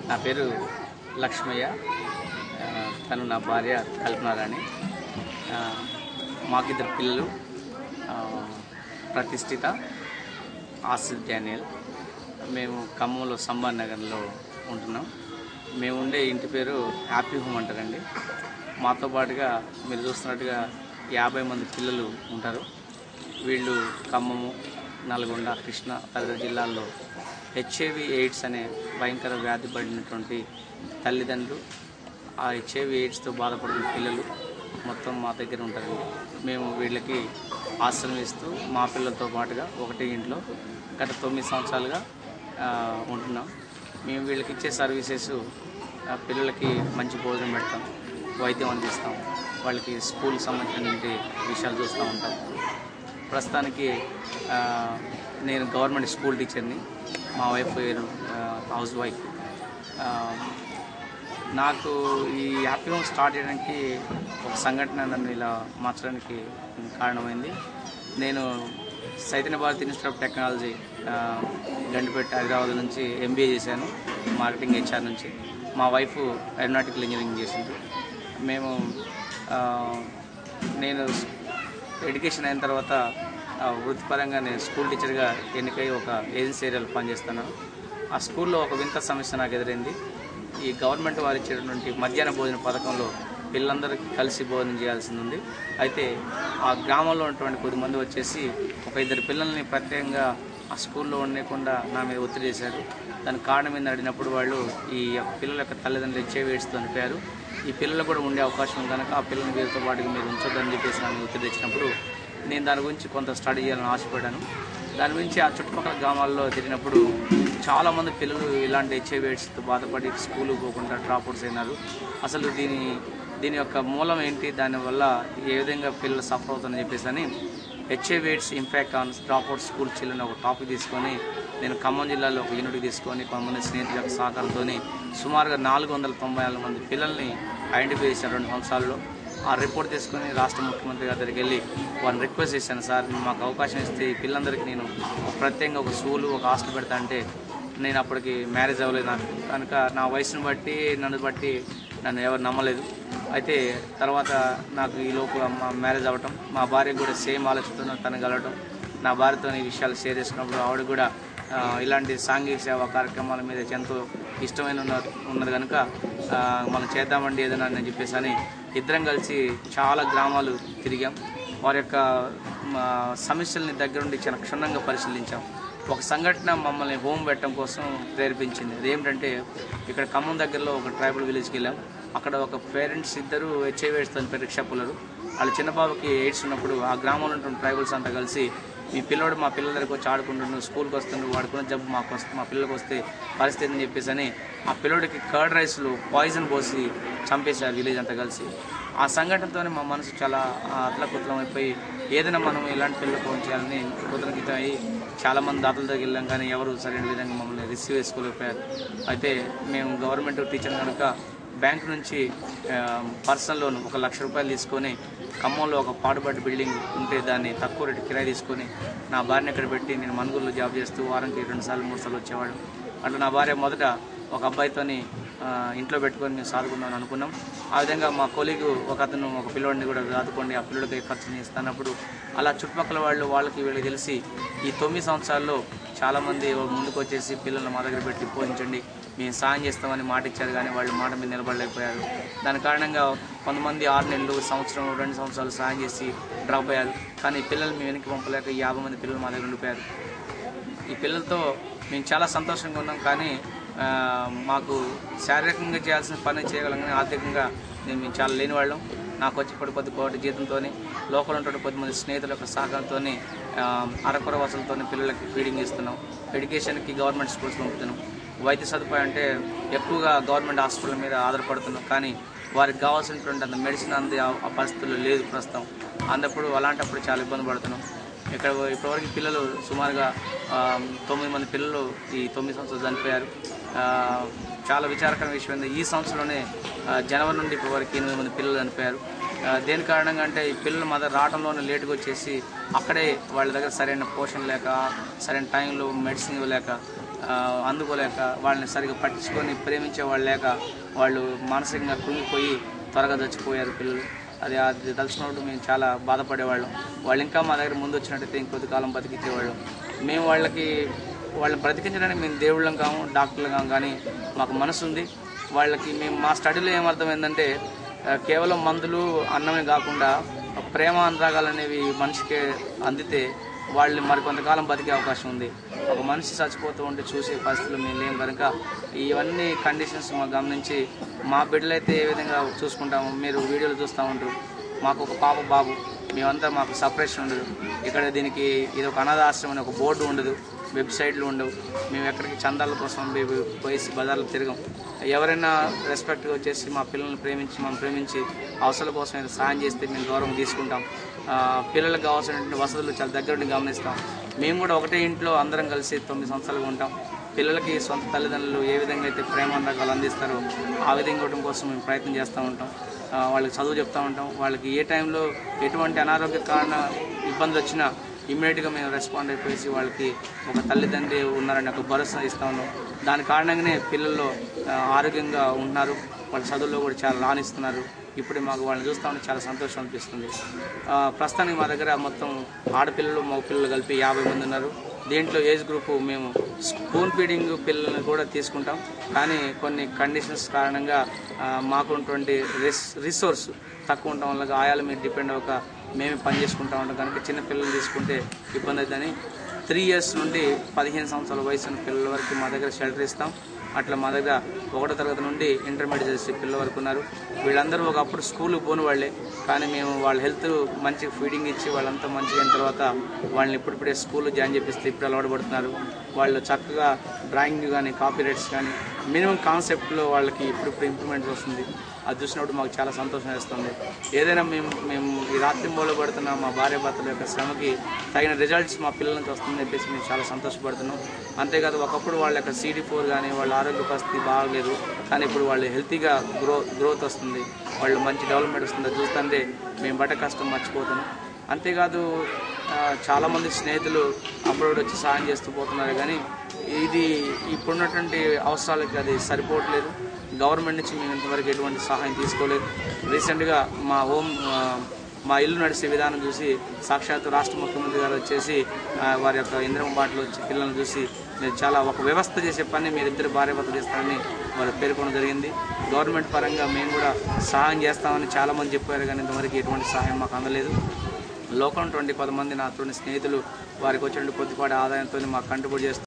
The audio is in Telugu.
నా పేరు లక్ష్మయ్య. తను నా భార్య కల్పనారాణి. మాకిద్దరు పిల్లలు, ప్రతిష్ఠిత, ఆసిఫ్ డానియల్. మేము ఖమ్మంలో సంబాన్ నగర్లో ఉంటున్నాం. మేము ఉండే ఇంటి పేరు హ్యాపీ హోమ్ అంటారండి. మాతో పాటుగా మీరు చూస్తున్నట్టుగా 50 మంది పిల్లలు ఉంటారు. వీళ్ళు ఖమ్మము, నల్గొండ, కృష్ణ తదితర జిల్లాల్లో HIV AIDS అనే భయంకర వ్యాధి పడినటువంటి తల్లిదండ్రులు, ఆ HIV AIDSతో బాధపడుతున్న పిల్లలు మొత్తం మా దగ్గర ఉంటారండి. మేము వీళ్ళకి ఆశ్రమం ఇస్తూ మా పిల్లలతో పాటుగా ఒకటే ఇంట్లో గత 9 సంవత్సరాలుగా ఉంటున్నాం. మేము వీళ్ళకి ఇచ్చే సర్వీసెస్, పిల్లలకి మంచి భోజనం పెడతాం, వైద్యం అందిస్తాం, వాళ్ళకి స్కూల్కి సంబంధించిన విషయాలు చూస్తూ ఉంటాం. ప్రస్తుతానికి నేను గవర్నమెంట్ స్కూల్ టీచర్ని, మా వైఫ్ హౌస్ వైఫ్. నాకు ఈ హ్యాపీ హోమ్ స్టార్ట్ చేయడానికి ఒక సంఘటన నన్ను ఇలా మార్చడానికి కారణమైంది. నేను Chaitanya Bharat institute of technology Gandipet Hyderabad నుంచి MBA చేశాను, మార్కెటింగ్ HR నుంచి. మా వైఫ్ ఏరోనాటికల్ ఇంజనీరింగ్ చేసింది. నేను ఎడ్యుకేషన్ అయిన తర్వాత వృత్తిపరంగా నేను స్కూల్ టీచర్గా ఎన్నికై ఒక ఏజెన్సీ ఏరియాలో పనిచేస్తున్నాను. ఆ స్కూల్లో ఒక వింత సమస్య నాకు ఎదురైంది. ఈ గవర్నమెంట్ వారు ఇచ్చేటువంటి మధ్యాహ్న భోజన పథకంలో పిల్లలందరికీ కలిసి భోజనం చేయాల్సింది ఉంది. అయితే ఆ గ్రామంలో ఉన్నటువంటి కొద్దిమంది వచ్చేసి ఒక 2 పిల్లల్ని ప్రత్యేకంగా ఆ స్కూల్లో ఉండకుండా నా మీద ఒత్తిడి చేశారు. దానికి కారణం ఏందని అడిగినప్పుడు వాళ్ళు ఈ పిల్లల యొక్క తల్లిదండ్రులు HIV AIDSతో చనిపోయారు, ఈ పిల్లలు కూడా ఉండే అవకాశం కనుక ఆ పిల్లల్ని వీరితో పాటుగా మీరు ఉంచొద్దని చెప్పేసి నన్ను ఒత్తిడి తెచ్చినప్పుడు నేను దాని గురించి కొంత స్టడీ చేయాలని ఆశపడ్డాను. దాని గురించి ఆ చుట్టుపక్కల గ్రామాల్లో తిరిగినప్పుడు చాలామంది పిల్లలు ఇలాంటి HIV AIDSతో బాధపడి స్కూల్కి పోకుండా డ్రాప్అవుట్స్ అయినారు. అసలు దీని యొక్క మూలం ఏంటి, దానివల్ల ఏ విధంగా పిల్లలు సఫర్ అవుతుందని చెప్పేసి అని HIV AIDS impact on dropout school children ఒక టాపిక్ తీసుకొని నేను ఖమ్మం జిల్లాలో ఒక యూనిట్ తీసుకొని కొంతమంది స్నేహితుల యొక్క సహకారంతో సుమారుగా 494 మంది పిల్లల్ని ఐడెంటిఫై చేశాను 2 సంవత్సరాల్లో. ఆ రిపోర్ట్ తీసుకొని రాష్ట్ర ముఖ్యమంత్రి గారి దగ్గరికి వెళ్ళి వారిని రిక్వెస్ట్ చేశాను, సార్ మాకు అవకాశం ఇస్తే ఈ పిల్లలందరికీ నేను ప్రత్యేకంగా ఒక స్కూలు, ఒక హాస్టల్ పెడతా అంటే నేను అప్పటికి మ్యారేజ్ అవ్వలేదు నాకు కనుక నా వయసును బట్టి నన్ను ఎవరు నమ్మలేదు. అయితే తర్వాత నాకు ఈ లోపు మ్యారేజ్ అవ్వటం, మా భార్యకు కూడా సేమ్ ఆలోచనతో తను కలవటం, నా భార్యతో ఈ విషయాలు షేర్ చేసుకున్నప్పుడు ఆవిడ కూడా ఇలాంటి సాంఘిక సేవా కార్యక్రమాల మీద ఎంతో ఇష్టమైన ఉన్నది కనుక మనం చేద్దామండి ఏదైనా అని చెప్పేసి అని ఇద్దరం కలిసి చాలా గ్రామాలు తిరిగాం. వారి యొక్క సమస్యల్ని దగ్గరుండి చాలా క్షుణ్ణంగా పరిశీలించాం. ఒక సంఘటన మమ్మల్ని హోమ్ పెట్టడం కోసం ప్రేరేపించింది. అదేమిటంటే ఇక్కడ ఖమ్మం దగ్గరలో ఒక ట్రైబల్ విలేజ్కి వెళ్ళాం. అక్కడ ఒక పేరెంట్స్ ఇద్దరు HIV AIDSతో రిక్షా పుల్లరు. వాళ్ళ చిన్న బాబుకి AIDS ఉన్నప్పుడు ఆ గ్రామంలో ఉన్న ట్రైబల్స్ అంతా కలిసి మీ పిల్లోడు మా పిల్లల దగ్గరికి వచ్చి ఆడుకుంటున్నాడు, స్కూల్కి వస్తున్నాడు, వాడుకున్న జబ్బు మా పిల్లలకు వస్తే పరిస్థితి అని చెప్పేసి అని ఆ పిల్లోడికి కర్డ్ రైస్లో పాయిజన్ పోసి చంపేశారు విలేజ్ అంతా కలిసి. ఆ సంఘటనతోనే మా మనసు చాలా అతలకుతలం అయిపోయి ఏదైనా మనం ఇలాంటి పిల్లలకు ఫోన్ చేయాలని కృతజ్ఞత అయ్యి చాలామంది దాతల దగ్గర వెళ్ళాం, కానీ ఎవరు సరైన విధంగా మమ్మల్ని రిసీవ్ చేసుకోలేకపోయారు. అయితే మేము గవర్నమెంట్ టీచర్ కనుక బ్యాంకు నుంచి పర్సనల్ లోన్ 1 లక్ష రూపాయలు తీసుకొని ఖమ్మంలో ఒక పాడుబడ్డ బిల్డింగ్ ఉంటే దాన్ని తక్కువ రేటు కిరాయి తీసుకొని నా భార్యని ఇక్కడ పెట్టి నేను మనుగురులో జాబ్ చేస్తూ వారానికి 2 సార్లు 3 సార్లు వచ్చేవాడు. అట్లా నా భార్య మొదట ఒక అబ్బాయితోని ఇంట్లో పెట్టుకొని మేము సాదుకుందామని అనుకున్నాం. ఆ విధంగా మా కొలీగ్ ఒక పిల్లోడిని కూడా సాదుకోండి, ఆ పిల్లడికి ఖర్చుని ఇస్తున్నప్పుడు అలా చుట్టుపక్కల వాళ్ళకి వీళ్ళకి తెలిసి ఈ 9 సంవత్సరాల్లో చాలామంది ముందుకు వచ్చేసి పిల్లల్ని మా దగ్గర పెట్టి పోయించండి, మేము సాయం చేస్తామని మాట ఇచ్చారు, కానీ వాళ్ళు మాట మీద నిలబడలేకపోయారు. దాని కారణంగా కొంతమంది 6 నెలలు, సంవత్సరం, 2 సంవత్సరాలు సాయం చేసి డ్రాప్ అయ్యారు. కానీ పిల్లలు మేము వెనక్కి పంపలేక 50 మంది పిల్లలు మా దగ్గర ఉండిపోయారు. ఈ పిల్లలతో మేము చాలా సంతోషంగా ఉన్నాం, కానీ మాకు శారీరకంగా చేయాల్సిన పని చేయగలం, కానీ ఆర్థికంగా మేము చాలా లేనివాళ్ళం. నాకు వచ్చి కొద్ది జీతంతో లోకల్ ఉంటే కొద్దిమంది స్నేహితుల యొక్క సహకారంతో అరకొర వసతులతో పిల్లలకి ఫీడింగ్ ఇస్తున్నాం. ఎడ్యుకేషన్కి గవర్నమెంట్ స్కూల్స్ పంపుతున్నాం. వైద్య సదుపాయం అంటే ఎక్కువగా గవర్నమెంట్ హాస్పిటల్ మీద ఆధారపడుతున్నాం, కానీ వారికి కావాల్సినటువంటి అంత మెడిసిన్ ఆ పరిస్థితుల్లో లేదు ప్రస్తుతం. అలాంటప్పుడు చాలా ఇబ్బంది పడుతున్నాం. ఇప్పటివరకు పిల్లలు సుమారుగా 9 మంది పిల్లలు ఈ 9 సంవత్సరాలు చనిపోయారు. చాలా విచారకరమైన విషయం ఏంది, ఈ సంవత్సరంలోనే జనవరి నుండి ఇప్పటివరకు 8 మంది పిల్లలు చనిపోయారు. దేని కారణంగా అంటే ఈ పిల్లల మధ్య రావడంలోనే లేటుగా వచ్చేసి అక్కడే వాళ్ళ దగ్గర సరైన పోషణ లేక, సరైన టైంలో మెడిసిన్ ఇవ్వలేక అందుకోలేక, వాళ్ళని సరిగ్గా పట్టించుకొని ప్రేమించే వాళ్ళు లేక వాళ్ళు మానసికంగా కృంగిపోయి త్వరగా చచ్చిపోయారు పిల్లలు. అది తలుచుకున్నప్పుడు మేము చాలా బాధపడేవాళ్ళం. వాళ్ళు ఇంకా మా దగ్గర ముందు వచ్చినట్టయితే ఇంకొద్ది కాలం బతికించేవాళ్ళం. మేము వాళ్ళని బ్రతికించడానికి మేము దేవుళ్ళం కాము, డాక్టర్లు కాము, కానీ మాకు మనసు ఉంది. వాళ్ళకి మా స్టడీలో ఏమర్థమైందంటే కేవలం మందులు అన్నమే కాకుండా ప్రేమ అనురాగాలు అనేవి మనిషికి అందితే వాళ్ళు మరి కొంతకాలం బతికే అవకాశం ఉంది. ఒక మనిషి చచ్చిపోతూ ఉంటే చూసే పరిస్థితులు మేము లేము కనుక ఇవన్నీ కండిషన్స్ మాకు గమనించి మా బిడ్డలైతే ఏ విధంగా చూసుకుంటాము. మీరు వీడియోలు చూస్తూ ఉంటారు. మాకు ఒక పాప బాబు, మేమంతా మాకు సపరేషన్ ఉండదు. ఇక్కడ దీనికి ఇది ఒక అనాథ ఆశ్రమం అని ఒక బోర్డు ఉండదు, వెబ్సైట్లు ఉండవు. మేము ఎక్కడికి చందాల కోసం పోయేసి బజార్లు తిరగం. ఎవరైనా రెస్పెక్ట్గా వచ్చేసి మా పిల్లల్ని ప్రేమించి అవసరాల కోసం ఏదైనా సాయం చేస్తే మేము గౌరవం తీసుకుంటాం. పిల్లలకు కావాల్సినటువంటి వసతులు చాలా దగ్గర నుండి గమనిస్తాం. మేము కూడా ఒకటే ఇంట్లో అందరం కలిసి 9 సంవత్సరాలుగా ఉంటాం. పిల్లలకి సొంత తల్లిదండ్రులు ఏ విధంగా అయితే ప్రేమానురాగాలు అందిస్తారో ఆ విధంగా ఇవ్వడం కోసం మేము ప్రయత్నం చేస్తూ ఉంటాం. వాళ్ళకి చదువు చెప్తూ ఉంటాం. వాళ్ళకి ఏ టైంలో ఎటువంటి అనారోగ్య కారణ ఇబ్బందులు వచ్చినా ఇమ్మీడియట్గా మేము రెస్పాండ్ అయిపోయి వాళ్ళకి ఒక తల్లిదండ్రి ఉన్నారని ఒక భరోసా ఇస్తూ ఉన్నాం. దాని కారణంగానే పిల్లల్లో ఆరోగ్యంగా ఉంటున్నారు. వాళ్ళ చదువుల్లో కూడా చాలా రాణిస్తున్నారు. ఇప్పుడు మాకు వాళ్ళని చూస్తూ ఉంటే చాలా సంతోషం అనిపిస్తుంది. ప్రస్తుతానికి మా దగ్గర మొత్తం ఆడపిల్లలు మగ పిల్లలు కలిపి 50 మంది ఉన్నారు. దీంట్లో ఏజ్ గ్రూపు మేము స్పూన్ ఫీడింగ్ పిల్లల్ని కూడా తీసుకుంటాం. కానీ కొన్ని కండిషన్స్ కారణంగా మాకున్నటువంటి రిసోర్స్ తక్కువ ఉండటం వల్ల ఆయాల మీద డిపెండ్ అవ్వక మేమే పని చేసుకుంటూ ఉంటాం. కనుక చిన్న పిల్లలు తీసుకుంటే ఇబ్బంది అవుతుందని 3 years నుండి 15 సంవత్సరాల వయసు ఉన్న పిల్లల వరకు మా దగ్గర షెల్టర్ ఇస్తాం. అట్లా మా దగ్గర 1వ తరగతి నుండి ఇంటర్మీడియట్ చేసే పిల్లల వరకు ఉన్నారు. వీళ్ళందరూ ఒకప్పుడు స్కూల్కి పోని వాళ్ళే, కానీ మేము వాళ్ళ హెల్త్ మంచి ఫీడింగ్ ఇచ్చి వాళ్ళంతా మంచిగా అయిన తర్వాత వాళ్ళని ఇప్పుడిప్పుడే స్కూల్లో జాయిన్ చేపిస్తే ఇప్పుడు అలవాటు పడుతున్నారు. వాళ్ళు చక్కగా డ్రాయింగ్ కానీ కాపీ రైట్స్ కానీ మినిమం కాన్సెప్ట్లో వాళ్ళకి ఇప్పుడు ఇంప్రూవ్మెంట్స్ వస్తుంది. అది చూసినప్పుడు మాకు చాలా సంతోషం వేస్తుంది. ఏదైనా మేము ఈ రాత్రి మూల పడుతున్న మా భార్య భర్తల యొక్క శ్రమకి తగిన రిజల్ట్స్ మా పిల్లల నుంచి వస్తుందని చెప్పేసి మేము చాలా సంతోషపడుతున్నాం. అంతేకాదు ఒకప్పుడు వాళ్ళ యొక్క CD4 కానీ వాళ్ళ ఆరోగ్య పరిస్థితి బాగలేదు, కానీ ఇప్పుడు వాళ్ళు హెల్తీగా గ్రోత్ వస్తుంది, వాళ్ళు మంచి డెవలప్మెంట్ వస్తుంది. అది చూస్తుంటే మేము బట్ట కష్టం మర్చిపోతున్నాం. అంతేకాదు చాలామంది స్నేహితులు అప్పుడప్పుడు వచ్చి సహాయం చేస్తూ పోతున్నారు, కానీ ఇది ఇప్పుడున్నటువంటి అవసరాలకి అది సరిపోవట్లేదు. గవర్నమెంట్ నుంచి మేము ఇంతవరకు ఎటువంటి సహాయం తీసుకోలేదు. రీసెంట్గా మా ఇల్లు నడిచే విధానం చూసి సాక్షాత్తు రాష్ట్ర ముఖ్యమంత్రి గారు వచ్చేసి వారి యొక్క ఇంద్రమ్మ బాటలో వచ్చి పిల్లలను చూసి మీరు చాలా ఒక వ్యవస్థ చేసే పని మీరిద్దరు భార్యాభర్తలు చేస్తారని వారు పేర్కొనడం జరిగింది. గవర్నమెంట్ పరంగా మేము కూడా సహాయం చేస్తామని చాలామంది చెప్పారు, కానీ ఇంతవరకు ఎటువంటి సహాయం మాకు అందలేదు. లోకం 20 మంది నాతోని స్నేహితులు వారికి వచ్చినటువంటి కొద్దిపాటి ఆదాయంతో మాకు కంట్రిబ్యూట్ చేస్తారు.